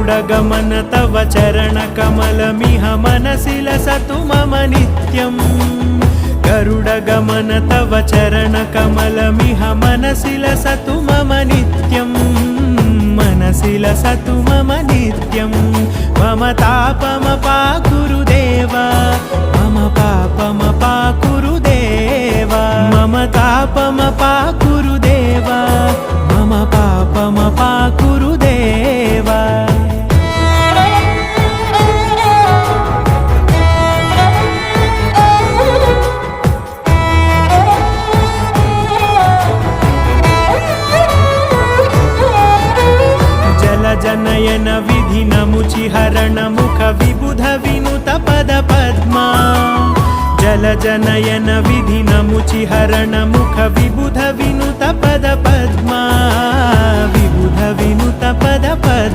गरुडगमन तव चरणकमलमिह मनसि लसतु मम नित्यम् गरुडगमन तव चरणकमलमिह मनसि लसतु मम नित्यम् मनसि लसतु मम नित्यं मम तापमपाकुरु देवा मम पापमपाकुरु देवा मम तापमपाकुरु देवा मम पापमपाकुरु देवा जनयन विधि नमुचिहरण मुख विबुध विनुत पद पद्मा जल जनयन विधि नमुचिहरण मुख विबुध विनुत पद पद्मा विबुध विनुत पद पद्मा।